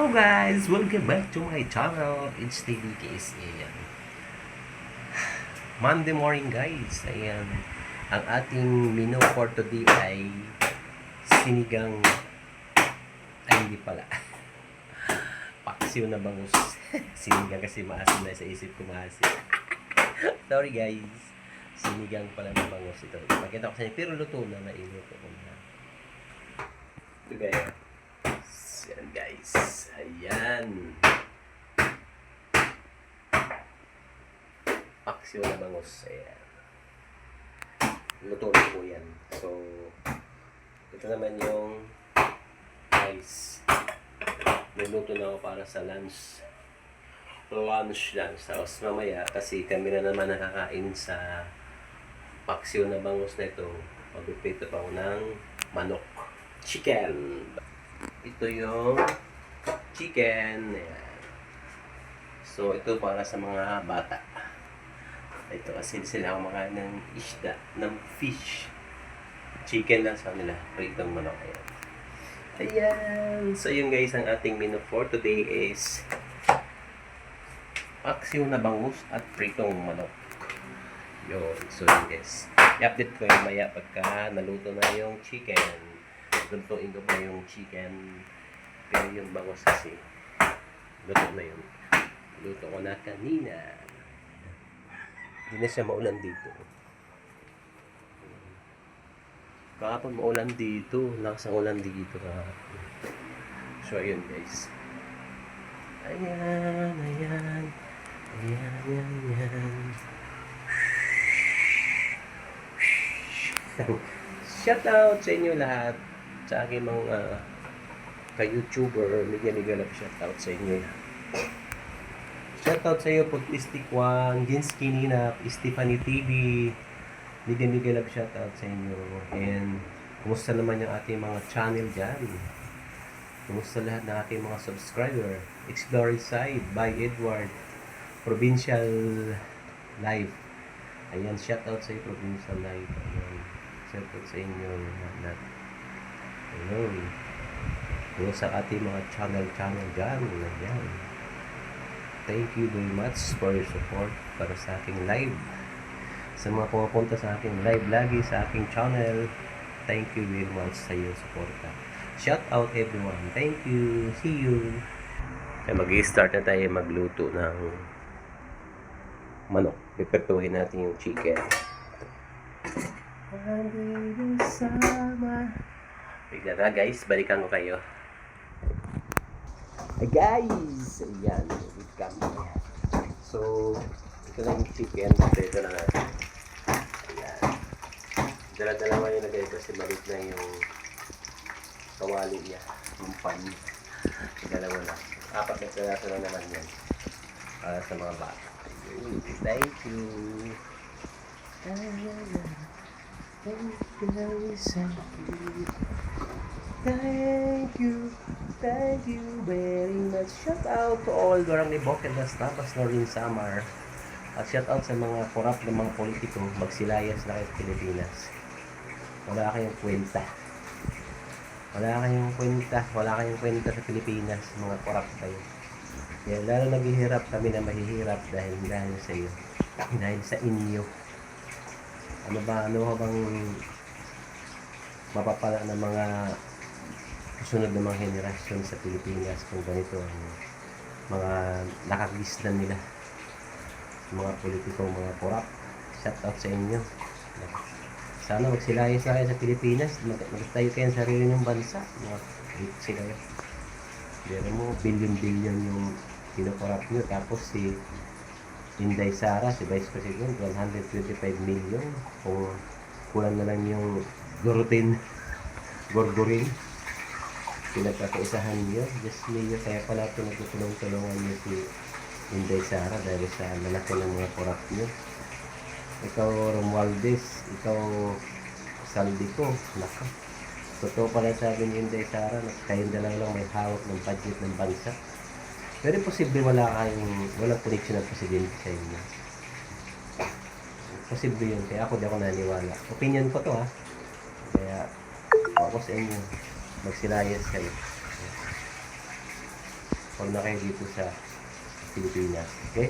Hello guys! Welcome back to my channel. It's TVKS. Ayan. Monday morning guys. Ayan. Ang ating menu for today ay sinigang. Ay hindi pala. Paksiw na bangus. Sinigang kasi maasim na sa isip ko maasim. Sorry guys. Sinigang pala na bangus ito. Pakita ko sa inyo. Pero luto na. Nailuto ko na. Ito guys. Ayan guys. Ayan. Paksiw na bangus. Ayan. Luto na po yan. So, ito naman yung rice. Niluto na ako para sa lunch. Lunch lang. Tapos mamaya, kasi kami na naman nakakain sa paksiw na bangus na ito. Magpipito pa ako ng manok. Chicken. Ito yung chicken. Ayan. So, ito para sa mga bata. Ito kasi sila kumakain ng isda, ng fish. Chicken lang sa nila. Pritong manok. Ayan. Ayan. So, yun guys, ang ating menu for today is paksiw na bangus at pritong manok. Yun. So, yun guys. I-update ko yung maya pagka naluto na yung chicken. Lutuin ko pa yung chicken. Pero yung bangus kasi luto na yun. Luto ko na kanina. Hindi na siya maulan dito. Kahapon maulan dito. Lakas ang ulan dito kahapon. So ayun guys. Ayan, ayan. Ayan, ayan, ayan. Shout out sa inyo lahat. Sa aking mga ka-YouTuber, mega love shoutout sa inyo. Shoutout sa iyo, Pugtistic One, Ginsky Nina, Stephanie TV, mega love shoutout sa inyo. And, kumusta naman yung ating mga channel dyan? Kumusta lahat ng ating mga subscriber? Explore Side by Edward, Provincial Life. Ayan, shoutout sa iyo, Provincial Life. Ayan, shoutout sa inyo lahat. Ayun. Yung sa ating mga channel dyan. Ayan. Thank you very much for your support para sa aking live. Sa mga pumapunta sa aking live lagi sa aking channel, thank you very much sa iyong support. Shout out everyone. Thank you. See you. Mag-i-start na tayo magluto ng manok. Pipertuhin natin yung chicken. Bigla na guys, balikan ko kayo. Hey guys! Ayan, welcome. So, ito na yung chicken. Ito na natin. Ayan. Dala-dalawa yung lagay kasi malit na yung kawali niya. Yung pan. Dalawa na. 4 na piraso na naman yan. Para sa mga bata. Thank you. Thank you very much. Shout out to all Barangay Boquedas, Tapas, Northern Samar. At shout out sa mga korap ng mga politiko, magsilayas na kayo sa Pilipinas. Wala kayong kwenta. Wala kayong kwenta sa Pilipinas, mga korap kayo. Kaya lalo naghihirap kami na mahihirap dahil sa iyo. Dahil sa inyo. Ano ba bang mapapala ng mga susunod na mga henerasyon sa Pilipinas kung ganito ang mga nakagisnan nila, mga politiko, mga korap. Shout out sa inyo. Sana magsilayas na kayo sa Pilipinas, magtayo kayo sa sarili ng bansa, mga rich kayo. Pero mo, billion yung kinokorap nyo. Tapos si Inday Sara, si Vice President, 125 million. Kung kulang na lang yung gorgorin. Pinagkakaisahan niyo. Just niyo. Kaya pala ito nagtutulong-tulungan niyo si Inday Sara dahil sa lalaki ng mga korap niyo. Ikaw Romualdez, ikaw Saldico. Naka. Totoo pala sabi ni Inday Sara na kayong dalawa lang may hawak ng budget ng bansa. Pero posible walang connection ng presidente sa inyo. Posible yun. Kaya ako di ako naniwala. Opinion ko to ha. Kaya ako sa inyo. Magsilayas kayo. Huwag na kayo dito sa Pilipinas. Okay?